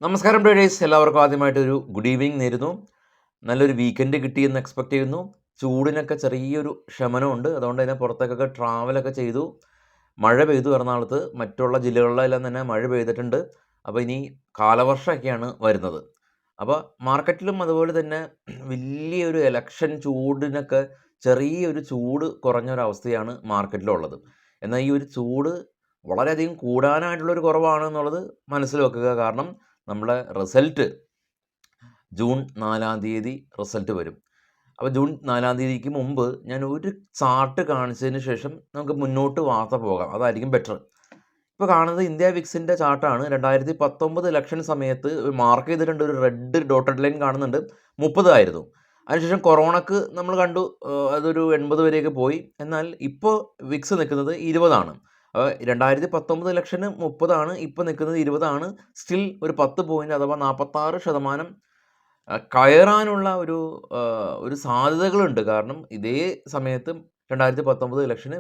നമസ്കാരം ട്രേഡേഴ്സ്, എല്ലാവർക്കും ആദ്യമായിട്ടൊരു ഗുഡ് ഈവനിങ് നേരുന്നു. നല്ലൊരു വീക്കെൻഡ് കിട്ടിയെന്ന് എക്സ്പെക്ട് ചെയ്യുന്നു. ചൂടിനൊക്കെ ചെറിയൊരു ശമനമുണ്ട്. അതുകൊണ്ട് തന്നെ പുറത്തേക്കൊക്കെ ട്രാവലൊക്കെ ചെയ്തു. മഴ പെയ്തു എറണാകുളത്ത്. മറ്റുള്ള ജില്ലകളിലെല്ലാം തന്നെ മഴ പെയ്തിട്ടുണ്ട്. അപ്പോൾ ഇനി കാലവർഷമൊക്കെയാണ് വരുന്നത്. അപ്പോൾ മാർക്കറ്റിലും അതുപോലെ തന്നെ വലിയൊരു ഇലക്ഷൻ ചൂടിനൊക്കെ ചെറിയൊരു ചൂട് കുറഞ്ഞൊരവസ്ഥയാണ് മാർക്കറ്റിലുള്ളത്. എന്നാൽ ഈ ഒരു ചൂട് വളരെയധികം കൂടാനായിട്ടുള്ളൊരു കുറവാണെന്നുള്ളത് മനസ്സിൽ വെക്കുക. കാരണം നമ്മളെ റിസൾട്ട് ജൂൺ 4-ാം തീയതി റിസൾട്ട് വരും. അപ്പോൾ ജൂൺ 4-ാം തീയതിക്ക് മുമ്പ് ഞാൻ ഒരു ചാർട്ട് കാണിച്ചതിന് ശേഷം നമുക്ക് മുന്നോട്ട് വാർത്ത പോകാം. അതായിരിക്കും ബെറ്റർ. ഇപ്പോൾ കാണുന്നത് ഇന്ത്യ വിക്സിൻ്റെ ചാർട്ടാണ്. 2019 ഇലക്ഷൻ സമയത്ത് മാർക്ക് ചെയ്തിട്ടുണ്ട്. ഒരു റെഡ് ഡോട്ടഡ് ലൈൻ കാണുന്നുണ്ട്. 30 ആയിരുന്നു. അതിനുശേഷം കൊറോണക്ക് നമ്മൾ കണ്ടു, അതൊരു 80 വരെയൊക്കെ പോയി. എന്നാൽ ഇപ്പോൾ വിക്സ് നിൽക്കുന്നത് 20 അപ്പോൾ 2019 ഇലക്ഷന് 30 ഇപ്പോൾ നിൽക്കുന്നത് 20 സ്റ്റിൽ ഒരു 10 പോയിൻ്റ് അഥവാ 46% കയറാനുള്ള ഒരു സാധ്യതകളുണ്ട്. കാരണം ഇതേ സമയത്ത് 2019 ഇലക്ഷന്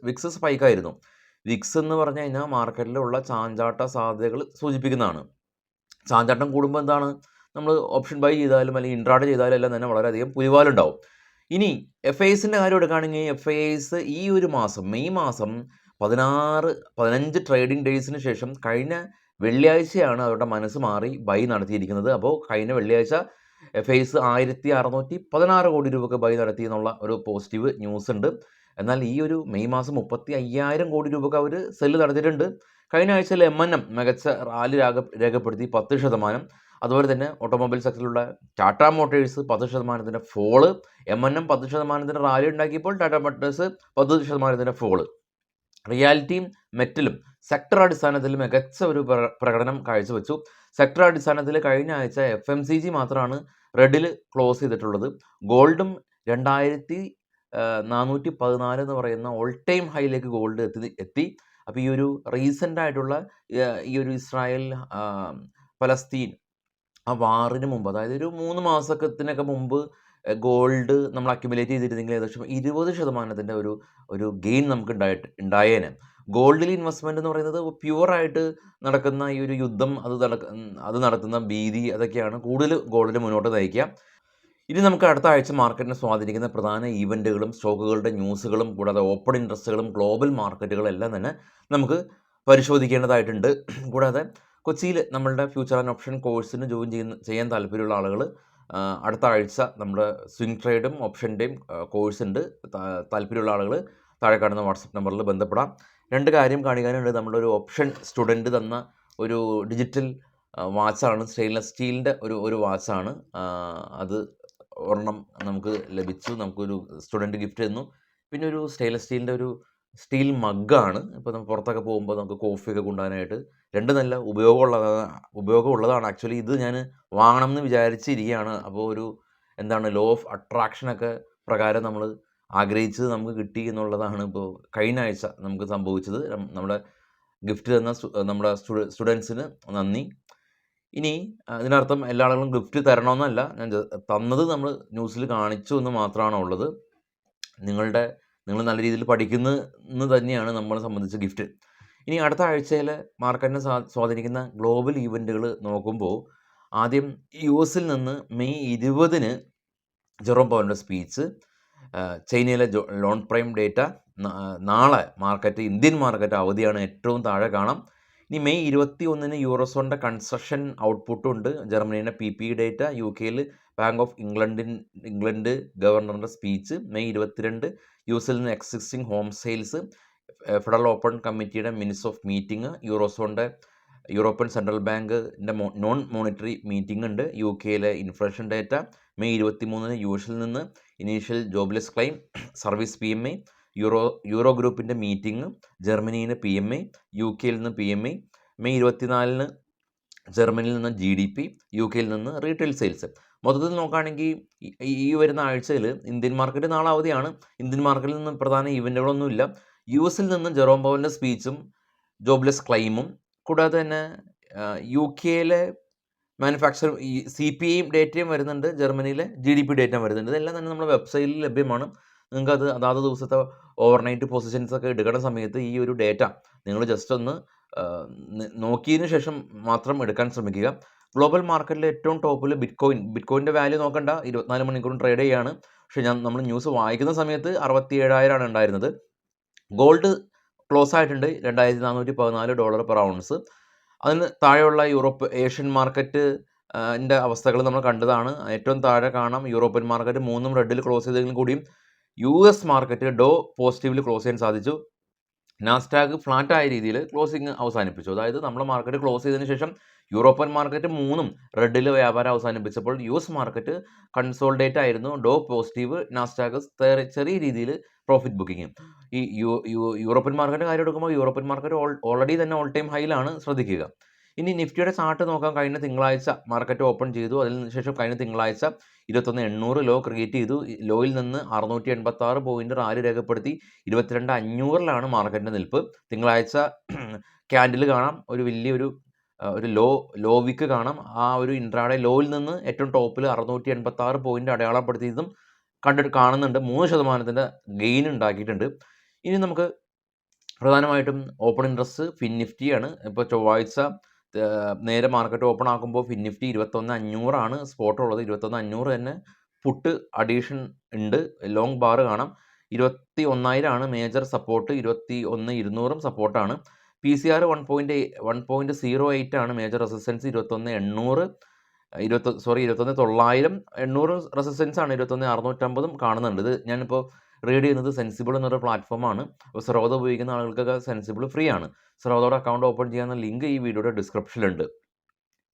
വിക്സ് സ്പൈക്കായിരുന്നു. വിക്സ് എന്ന് പറഞ്ഞു കഴിഞ്ഞാൽ മാർക്കറ്റിലുള്ള ചാഞ്ചാട്ട സാധ്യതകൾ സൂചിപ്പിക്കുന്നതാണ്. ചാഞ്ചാട്ടം കൂടുമ്പോൾ എന്താണ്, നമ്മൾ ഓപ്ഷൻ ബൈ ചെയ്താലും അല്ലെങ്കിൽ ഇൻട്രാഡേ ചെയ്താലും എല്ലാം തന്നെ വളരെയധികം പുലിവാലുണ്ടാവും. ഇനി FISൻ്റെ കാര്യം എടുക്കുകയാണെങ്കിൽ FIS ഈ ഒരു മാസം മെയ് മാസം 15 ട്രേഡിംഗ് ഡേയ്സിന് ശേഷം കഴിഞ്ഞ വെള്ളിയാഴ്ചയാണ് അവരുടെ മനസ്സ് മാറി ബൈ നടത്തിയിരിക്കുന്നത്. അപ്പോൾ കഴിഞ്ഞ വെള്ളിയാഴ്ച FIS 1616 കോടി രൂപയ്ക്ക് ബൈ നടത്തി എന്നുള്ള ഒരു പോസിറ്റീവ് ന്യൂസ് ഉണ്ട്. എന്നാൽ ഈ ഒരു മെയ് മാസം 35,000 കോടി രൂപയ്ക്ക് അവർ സെല്ല് നടത്തിയിട്ടുണ്ട്. കഴിഞ്ഞ ആഴ്ചയിൽ M&M മികച്ച റാലി രേഖപ്പെടുത്തി 10%. അതുപോലെ തന്നെ ഓട്ടോമൊബൈൽ സെക്ടറിലുള്ള Tata Motors 10% fall. M&M 10% rally ഉണ്ടാക്കിയപ്പോൾ ടാറ്റ മോട്ടേഴ്സ് 10% ഫോള്. റിയാലിറ്റിയും മെറ്റലും സെക്ടർ അടിസ്ഥാനത്തിൽ മികച്ച ഒരു പ്രകടനം കാഴ്ചവെച്ചു. സെക്ടർ അടിസ്ഥാനത്തിൽ കഴിഞ്ഞ ആഴ്ച FMCG മാത്രമാണ് റെഡിൽ ക്ലോസ് ചെയ്തിട്ടുള്ളത്. ഗോൾഡും 2414 എന്ന് പറയുന്ന ഓൾ ടൈം ഹൈയിലേക്ക് ഗോൾഡ് എത്തി. അപ്പോൾ ഈ ഒരു റീസെൻ്റ് ആയിട്ടുള്ള ഈ ഒരു ഇസ്രായേൽ പലസ്തീൻ ആ വാറിന് മുമ്പ്, അതായത് ഒരു 3 മാസത്തിനൊക്കെ മുമ്പ് ഗോൾഡ് നമ്മൾ അക്യുമുലേറ്റ് ചെയ്തിരുന്നെങ്കിൽ ഏകദേശം 20% ഒരു ഗെയിൻ നമുക്ക് ഉണ്ടായേനെ. ഗോൾഡിൽ ഇൻവെസ്റ്റ്മെൻറ്റ് എന്ന് പറയുന്നത് പ്യുവറായിട്ട് നടക്കുന്ന ഈ ഒരു യുദ്ധം, അത് നടത്തുന്ന ഭീതി, അതൊക്കെയാണ് കൂടുതൽ ഗോൾഡിൽ മുന്നോട്ട് നയിക്കുക. ഇനി നമുക്ക് അടുത്ത ആഴ്ച മാർക്കറ്റിനെ സ്വാധീനിക്കുന്ന പ്രധാന ഈവൻറ്റുകളും സ്റ്റോക്കുകളുടെ ന്യൂസുകളും കൂടാതെ ഓപ്പൺ ഇൻട്രസ്റ്റുകളും ഗ്ലോബൽ മാർക്കറ്റുകളും എല്ലാം തന്നെ നമുക്ക് പരിശോധിക്കേണ്ടതായിട്ടുണ്ട്. കൂടാതെ കൊച്ചിയിൽ നമ്മളുടെ ഫ്യൂച്ചർ ആൻഡ് ഓപ്ഷൻ കോഴ്സിന് ചെയ്യാൻ താല്പര്യമുള്ള ആളുകൾ അടുത്ത ആഴ്ച നമ്മുടെ സ്വിംഗ് ട്രേഡും ഓപ്ഷൻ്റെയും കോഴ്സ് ഉണ്ട്. താല്പര്യമുള്ള ആളുകൾ താഴെ കാണുന്ന വാട്സപ്പ് നമ്പറിൽ ബന്ധപ്പെടാം. 2 കാര്യം കാണിക്കാനുണ്ട്. നമ്മുടെ ഒരു ഓപ്ഷൻ സ്റ്റുഡൻറ്റ് തന്ന ഒരു ഡിജിറ്റൽ വാച്ചാണ്, സ്റ്റെയിൻലെസ് സ്റ്റീലിൻ്റെ ഒരു വാച്ചാണ്. അത് ഒരെണ്ണം നമുക്ക് ലഭിച്ചു. നമുക്കൊരു സ്റ്റുഡൻറ്റ് ഗിഫ്റ്റ് തന്നു. പിന്നെ ഒരു സ്റ്റെയിൻലെസ് സ്റ്റീലിൻ്റെ ഒരു സ്റ്റീൽ മഗ്ഗാണ്. ഇപ്പോൾ നമുക്ക് പുറത്തൊക്കെ പോകുമ്പോൾ നമുക്ക് കോഫിയൊക്കെ കൊണ്ടുപോകാനായിട്ട് 2 നല്ല ഉപയോഗമുള്ളതാണ്. ആക്ച്വലി ഇത് ഞാൻ വാങ്ങണം എന്ന് വിചാരിച്ചിരിക്കുകയാണ്. അപ്പോൾ എന്താണ്, ലോ ഓഫ് അട്രാക്ഷനൊക്കെ പ്രകാരം നമ്മൾ ആഗ്രഹിച്ചത് നമുക്ക് കിട്ടി എന്നുള്ളതാണ് ഇപ്പോൾ കഴിഞ്ഞ ആഴ്ച നമുക്ക് സംഭവിച്ചത്. നമ്മുടെ ഗിഫ്റ്റ് തന്ന നമ്മുടെ സ്റ്റുഡൻസിന് നന്ദി. ഇനി ഇതിനർത്ഥം എല്ലാ ആളുകളും ഗിഫ്റ്റ് തരണമെന്നല്ല, ഞാൻ തന്നത് നമ്മൾ ന്യൂസിൽ കാണിച്ചു എന്ന് മാത്രമാണ് ഉള്ളത്. നിങ്ങൾ നല്ല രീതിയിൽ പഠിക്കുന്നു തന്നെയാണ് നമ്മളെ സംബന്ധിച്ച് ഗിഫ്റ്റ്. ഇനി അടുത്ത ആഴ്ചയിൽ മാർക്കറ്റിനെ സ്വാധീനിക്കുന്ന ഗ്ലോബൽ ഈവൻറ്റുകൾ നോക്കുമ്പോൾ ആദ്യം US നിന്ന് മെയ് 20 ജെറോം പവലിൻ്റെ സ്പീച്ച്, ചൈനയിലെ ലോൺ പ്രൈം ഡേറ്റ, നാളെ ഇന്ത്യൻ മാർക്കറ്റ് അവധിയാണ്, ഏറ്റവും താഴെ കാണാം. ഇനി മെയ് 21 യൂറോസോണിൻ്റെ കൺസ്ട്രക്ഷൻ ഔട്ട്പുട്ടുണ്ട്, ജർമ്മനിയുടെ PPE data, UK bank of England ഗവർണറുടെ സ്പീച്ച്, മെയ് 22 US നിന്ന് existing home sales, federal open കമ്മിറ്റിയുടെ minutes of meeting, European central ബാങ്കിൻ്റെ നോൺ മോണിറ്ററി മീറ്റിംഗ് ഉണ്ട്, UK inflation data, May 23 US നിന്ന് initial jobless claim, service PMI, euro ഗ്രൂപ്പിൻ്റെ meeting, ജർമ്മനിയിൽ PMI, UK നിന്ന് PMI, മെയ് 24 ജർമ്മനിയിൽ നിന്ന് GDP, UK നിന്ന് റീറ്റെയിൽ സെയിൽസ്. മൊത്തത്തിൽ നോക്കുകയാണെങ്കിൽ ഈ വരുന്ന ആഴ്ചയിൽ ഇന്ത്യൻ മാർക്കറ്റ് നാളെ അവധിയാണ്. ഇന്ത്യൻ മാർക്കറ്റിൽ നിന്ന് പ്രധാന ഈവൻറ്റുകളൊന്നുമില്ല. US നിന്ന് ജെറോം പവലിൻ്റെ സ്പീച്ചും ജോബ്ലെസ് ക്ലെയിമും, കൂടാതെ തന്നെ UK മാനുഫാക്ചറിംഗ് CPI ഡേറ്റയും വരുന്നുണ്ട്, ജർമ്മനിയിലെ GDP ഡേറ്റയും വരുന്നുണ്ട്. ഇതെല്ലാം തന്നെ നമ്മുടെ വെബ്സൈറ്റിൽ ലഭ്യമാണ്. നിങ്ങൾക്കത് അതാത് ദിവസത്തെ ഓവർനൈറ്റ് പൊസിഷൻസൊക്കെ എടുക്കുന്ന സമയത്ത് ഈ ഒരു ഡേറ്റ നിങ്ങൾ ജസ്റ്റ് ഒന്ന് നോക്കിയതിന് ശേഷം മാത്രം എടുക്കാൻ ശ്രമിക്കുക. ഗ്ലോബൽ മാർക്കറ്റിൽ ഏറ്റവും ടോപ്പിൽ ബിറ്റ്കോയിൻ്റെ വാല്യൂ നോക്കണ്ട, 24 മണിക്കൂറും ട്രേഡ് ചെയ്യാണ്. പക്ഷേ നമ്മൾ ന്യൂസ് വായിക്കുന്ന സമയത്ത് 67,000 ഉണ്ടായിരുന്നത്. ഗോൾഡ് ക്ലോസ് ആയിട്ടുണ്ട് $2,414 പെർ ഔൺസ്. അതിന് താഴെയുള്ള ഏഷ്യൻ മാർക്കറ്റ് ൻ്റെ അവസ്ഥകൾ നമ്മൾ കണ്ടതാണ്. ഏറ്റവും താഴെ കാണാം യൂറോപ്യൻ മാർക്കറ്റ് 3 റെഡിൽ ക്ലോസ് ചെയ്തെങ്കിലും കൂടിയും US മാർക്കറ്റ് ഡോ പോസിറ്റീവിൽ ക്ലോസ് ചെയ്യാൻ സാധിച്ചു. നാസ്ഡാക്ക് ഫ്ലാറ്റായ രീതിയിൽ ക്ലോസിംഗ് അവസാനിപ്പിച്ചു. അതായത് നമ്മുടെ മാർക്കറ്റ് ക്ലോസ് ചെയ്തതിന് ശേഷം യൂറോപ്യൻ മാർക്കറ്റ് 3 റെഡിൽ വ്യാപാരം അവസാനിപ്പിച്ചപ്പോൾ US മാർക്കറ്റ് കൺസോൾഡേറ്റ് ആയിരുന്നു, ഡോ പോസിറ്റീവ്, നാസ്ഡാക്ക് ചെറിയ രീതിയിൽ പ്രോഫിറ്റ് ബുക്കിംഗ്. ഈ യൂറോപ്യൻ മാർക്കറ്റ് കാര്യം എടുക്കുമ്പോൾ യൂറോപ്യൻ മാർക്കറ്റ് ഓൾറെഡി തന്നെ ഓൾ ടൈം ഹൈയിലാണ്, ശ്രദ്ധിക്കുക. ഇനി നിഫ്റ്റിയുടെ ചാർട്ട് നോക്കാം. കഴിഞ്ഞ തിങ്കളാഴ്ച മാർക്കറ്റ് ഓപ്പൺ ചെയ്തു. അതിനുശേഷം കഴിഞ്ഞ തിങ്കളാഴ്ച 21,800 ലോ ക്രിയേറ്റ് ചെയ്തു. ലോയിൽ നിന്ന് 686 പോയിന്റ് റാലി രേഖപ്പെടുത്തി 22,500 മാർക്കറ്റിൻ്റെ നിൽപ്പ്. തിങ്കളാഴ്ച ക്യാൻഡിൽ കാണാം, ഒരു വലിയൊരു ഒരു ലോ വിക്ക് കാണാം. ആ ഒരു ഇൻട്രാഡേ ലോയിൽ നിന്ന് ഏറ്റവും ടോപ്പിൽ 686 പോയിന്റ് അടയാളപ്പെടുത്തിയതും കാണുന്നുണ്ട്. 3% ഗെയിൻ ഉണ്ടാക്കിയിട്ടുണ്ട്. ഇനി നമുക്ക് പ്രധാനമായിട്ടും ഓപ്പൺ ഇൻട്രസ്റ്റ് ഫിൻ നിഫ്റ്റിയാണ്. ഇപ്പോൾ ചൊവ്വാഴ്ച നേരെ മാർക്കറ്റ് ഓപ്പൺ ആക്കുമ്പോൾ ഫിൻ നിഫ്റ്റി 21,500 സ്പോട്ട് ഉള്ളത്. 21,500 തന്നെ പുട്ട് അഡീഷൻ ഉണ്ട്. ലോങ് ബാർ കാണാം. 21,000 മേജർ സപ്പോർട്ട്, 21,200 സപ്പോർട്ടാണ്. PCR 1.08 മേജർ റെസിസ്റ്റൻസ്, 21,800 21,900 800 റെസിസ്റ്റൻസ് ആണ്. 21,650 കാണുന്നുണ്ട്. ഇത് ഞാനിപ്പോൾ റീഡ് ചെയ്യുന്നത് സെൻസിബിൾ എന്നൊരു പ്ലാറ്റ്ഫോമാണ്. അപ്പോൾ സ്രോത ഉപയോഗിക്കുന്ന ആളുകൾക്കൊക്കെ സെൻസിബിൾ ഫ്രീ ആണ്. സ്രോതയുടെ അക്കൗണ്ട് ഓപ്പൺ ചെയ്യാവുന്ന ലിങ്ക് ഈ വീഡിയോയുടെ ഡിസ്ക്രിപ്ഷനിലുണ്ട്.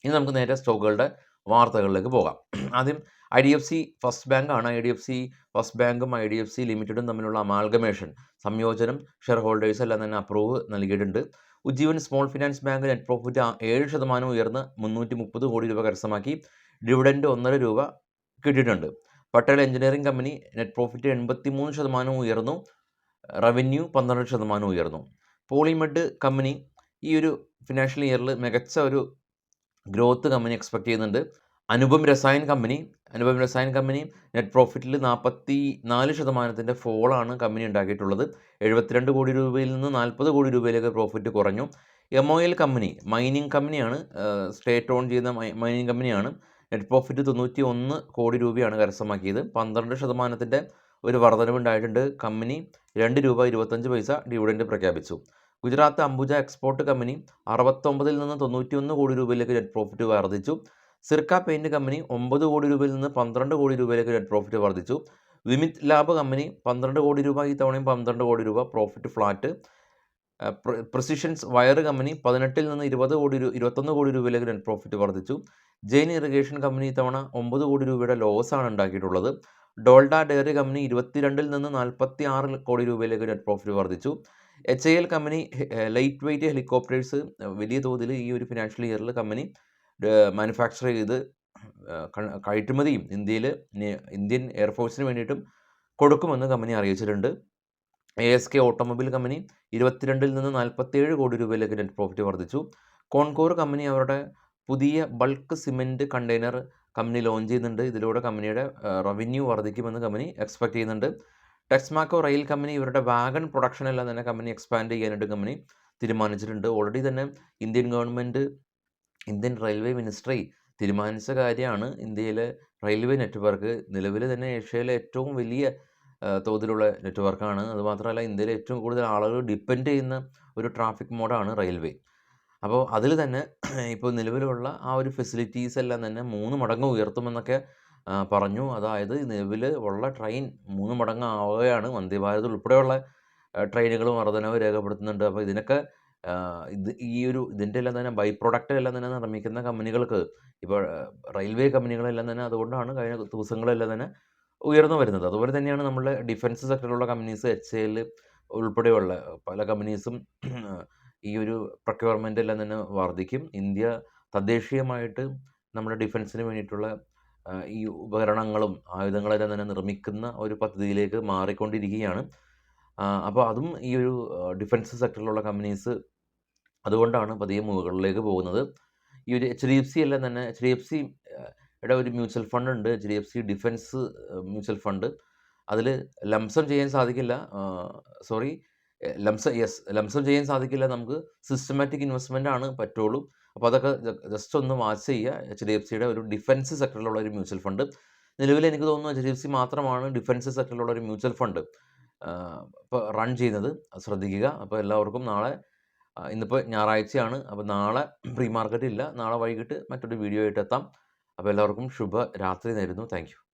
ഇനി നമുക്ക് നേരെ സ്റ്റോക്കുകളുടെ വാർത്തകളിലേക്ക് പോകാം. ആദ്യം IDFC ഫസ്റ്റ് ബാങ്ക് ആണ്. IDFC ഫസ്റ്റ് ബാങ്കും IDFC ലിമിറ്റഡും തമ്മിലുള്ള അമാൽഗമേഷൻ, സംയോജനം ഷെയർ ഹോൾഡേഴ്സ് എല്ലാം തന്നെ അപ്രൂവ് നൽകിയിട്ടുണ്ട്. Ujjivan small finance bank net profit 7% ഉയർന്ന് 330 കോടി രൂപ കരസ്ഥമാക്കി. ഡിവിഡൻഡ് 1.5 രൂപ കിട്ടിയിട്ടുണ്ട്. Patel engineering company net profit 83% ഉയർന്നു. റവന്യൂ 12% ഉയർന്നു. പോളിമെഡ് കമ്പനി ഈ ഒരു ഫിനാൻഷ്യൽ ഇയറിൽ മികച്ച ഒരു ഗ്രോത്ത് കമ്പനി എക്സ്പെക്ട് ചെയ്യുന്നുണ്ട്. അനുപം രസായൻ കമ്പനി നെറ്റ് പ്രോഫിറ്റിൽ 44% ഫോളാണ് കമ്പനി ഉണ്ടാക്കിയിട്ടുള്ളത്. 72 കോടി രൂപയിൽ നിന്ന് 40 കോടി രൂപയിലേക്ക് പ്രോഫിറ്റ് കുറഞ്ഞു. MOL കമ്പനി മൈനിങ് കമ്പനിയാണ്, സ്റ്റേറ്റ് ഓൺ ചെയ്യുന്ന മൈനിങ് കമ്പനിയാണ്. നെറ്റ് പ്രോഫിറ്റ് 91 കോടി രൂപയാണ് കരസ്ഥമാക്കിയത്. 12% ഒരു വർധനവുണ്ടായിട്ടുണ്ട്. കമ്പനി 2 രൂപ 25 പൈസ ഡിവിഡൻഡ് പ്രഖ്യാപിച്ചു. ഗുജറാത്ത് അംബുജ എക്സ്പോർട്ട് കമ്പനി 69 നിന്ന് 91 കോടി രൂപയിലേക്ക് നെറ്റ് പ്രോഫിറ്റ് വർദ്ധിച്ചു. സിർക്ക പെയിൻറ് കമ്പനി 9 കോടി രൂപയിൽ നിന്ന് 12 കോടി രൂപയിലേക്ക് നെറ്റ് പ്രോഫിറ്റ് വർദ്ധിച്ചു. വിമിത് ലാബ് കമ്പനി 12 കോടി രൂപ, ഈ തവണയും 12 കോടി രൂപ profit flat. Precisions wire company 18 നിന്ന് 21 കോടി രൂപയിലേക്ക് നെറ്റ് പ്രോഫിറ്റ് വർദ്ധിച്ചു. ജെയിൻ ഇറിഗേഷൻ കമ്പനി ഇത്തവണ 9 കോടി രൂപയുടെ ലോസാണ് ഉണ്ടാക്കിയിട്ടുള്ളത്. ഡോൾഡ ഡയറി കമ്പനി 22 നിന്ന് 46 കോടി രൂപയിലേക്ക് നെറ്റ് പ്രോഫിറ്റ് വർദ്ധിച്ചു. HAL company light weight helicopters വലിയ തോതിൽ ഈ ഒരു ഫിനാൻഷ്യൽ ഇയറിൽ കമ്പനി മാനുഫാക്ചർ ചെയ്ത് കയറ്റുമതിയും ഇന്ത്യൻ എയർഫോഴ്സിന് വേണ്ടിയിട്ടും കൊടുക്കുമെന്ന് കമ്പനി അറിയിച്ചിട്ടുണ്ട്. ASK ഓട്ടോമൊബൈൽ കമ്പനി 22 നിന്ന് 47 കോടി രൂപയിലേക്ക് നെറ്റ് പ്രോഫിറ്റ് വർദ്ധിച്ചു. കോൺകോർ കമ്പനി അവരുടെ പുതിയ bulk cement container company launch ചെയ്യുന്നുണ്ട്. ഇതിലൂടെ കമ്പനിയുടെ റവന്യൂ വർദ്ധിക്കുമെന്ന് കമ്പനി എക്സ്പെക്ട് ചെയ്യുന്നുണ്ട്. ടെക്സ്മാക്കോ റെയിൽ കമ്പനി ഇവരുടെ വാഗൺ പ്രൊഡക്ഷൻ എല്ലാം തന്നെ കമ്പനി എക്സ്പാൻഡ് ചെയ്യാനായിട്ട് കമ്പനി തീരുമാനിച്ചിട്ടുണ്ട്. ഓൾറെഡി തന്നെ ഇന്ത്യൻ റെയിൽവേ മിനിസ്ട്രി തീരുമാനിച്ച കാര്യമാണ്. ഇന്ത്യയിലെ റെയിൽവേ നെറ്റ്വർക്ക് നിലവിൽ തന്നെ ഏഷ്യയിലെ ഏറ്റവും വലിയ തോതിലുള്ള നെറ്റ്വർക്കാണ്. അതുമാത്രമല്ല ഇന്ത്യയിലെ ഏറ്റവും കൂടുതൽ ആളുകൾ ഡിപ്പെൻഡ് ചെയ്യുന്ന ഒരു ട്രാഫിക് മോഡാണ് റെയിൽവേ. അപ്പോൾ അതിൽ തന്നെ ഇപ്പോൾ നിലവിലുള്ള ആ ഒരു ഫെസിലിറ്റീസ് എല്ലാം തന്നെ 3 മടങ്ങ് ഉയർത്തുമെന്നൊക്കെ പറഞ്ഞു. അതായത് നിലവിൽ ഉള്ള ട്രെയിൻ 3 മടങ്ങ് ആവുകയാണ്. വന്ദേ ഭാരത് ഉൾപ്പെടെയുള്ള ട്രെയിനുകളും വർധനവ് രേഖപ്പെടുത്തുന്നുണ്ട്. അപ്പോൾ ഇതിനൊക്കെ ഇതിൻ്റെ എല്ലാം തന്നെ ബൈ പ്രൊഡക്റ്റ് എല്ലാം തന്നെ നിർമ്മിക്കുന്ന കമ്പനികൾക്ക് ഇപ്പോൾ റെയിൽവേ കമ്പനികളെല്ലാം തന്നെ അതുകൊണ്ടാണ് കഴിഞ്ഞ ദിവസങ്ങളെല്ലാം തന്നെ ഉയർന്നു വരുന്നത്. അതുപോലെ തന്നെയാണ് നമ്മളുടെ ഡിഫൻസ് സെക്ടറിലുള്ള കമ്പനീസ് HAL ഉൾപ്പെടെയുള്ള പല കമ്പനീസും ഈ ഒരു പ്രൊക്യൂർമെൻ്റ് എല്ലാം തന്നെ വർദ്ധിക്കും. ഇന്ത്യ തദ്ദേശീയമായിട്ട് നമ്മുടെ ഡിഫൻസിന് വേണ്ടിയിട്ടുള്ള ഈ ഉപകരണങ്ങളും ആയുധങ്ങളെല്ലാം തന്നെ നിർമ്മിക്കുന്ന ഒരു പദ്ധതിയിലേക്ക് മാറിക്കൊണ്ടിരിക്കുകയാണ്. അപ്പോൾ അതും ഈ ഒരു ഡിഫൻസ് സെക്ടറിലുള്ള കമ്പനീസ് അതുകൊണ്ടാണ് പതിയെ മുകളിലേക്ക് പോകുന്നത്. ഈ ഒരു HDFC എല്ലാം തന്നെ HDFCയുടെ ഒരു മ്യൂച്വൽ ഫണ്ട് ഉണ്ട്, HDFC ഡിഫൻസ് മ്യൂച്വൽ ഫണ്ട്. അതിൽ ലംസം ചെയ്യാൻ സാധിക്കില്ല. ലംസം ചെയ്യാൻ സാധിക്കില്ല. നമുക്ക് സിസ്റ്റമാറ്റിക് ഇൻവെസ്റ്റ്മെൻ്റ് ആണ് പറ്റുള്ളൂ. അപ്പോൾ അതൊക്കെ ജസ്റ്റ് ഒന്ന് വാച്ച് ചെയ്യുക. HDFCയുടെ ഒരു ഡിഫൻസ് സെക്ടറിലുള്ള ഒരു മ്യൂച്വൽ ഫണ്ട്. നിലവിൽ എനിക്ക് തോന്നുന്നു HDFC മാത്രമാണ് ഡിഫൻസ് സെക്ടറിലുള്ള ഒരു മ്യൂച്വൽ ഫണ്ട് ഇപ്പോൾ റൺ ചെയ്യുന്നത്. അത് ശ്രദ്ധിക്കുക. അപ്പോൾ എല്ലാവർക്കും നാളെ ഇന്നിപ്പോൾ ഞായറാഴ്ചയാണ്. അപ്പോൾ നാളെ പ്രീ മാർക്കറ്റ് ഇല്ല. നാളെ വൈകിട്ട് മറ്റൊരു വീഡിയോ ആയിട്ട് എത്താം. അപ്പോൾ എല്ലാവർക്കും ശുഭരാത്രി നേരുന്നു. Thank you.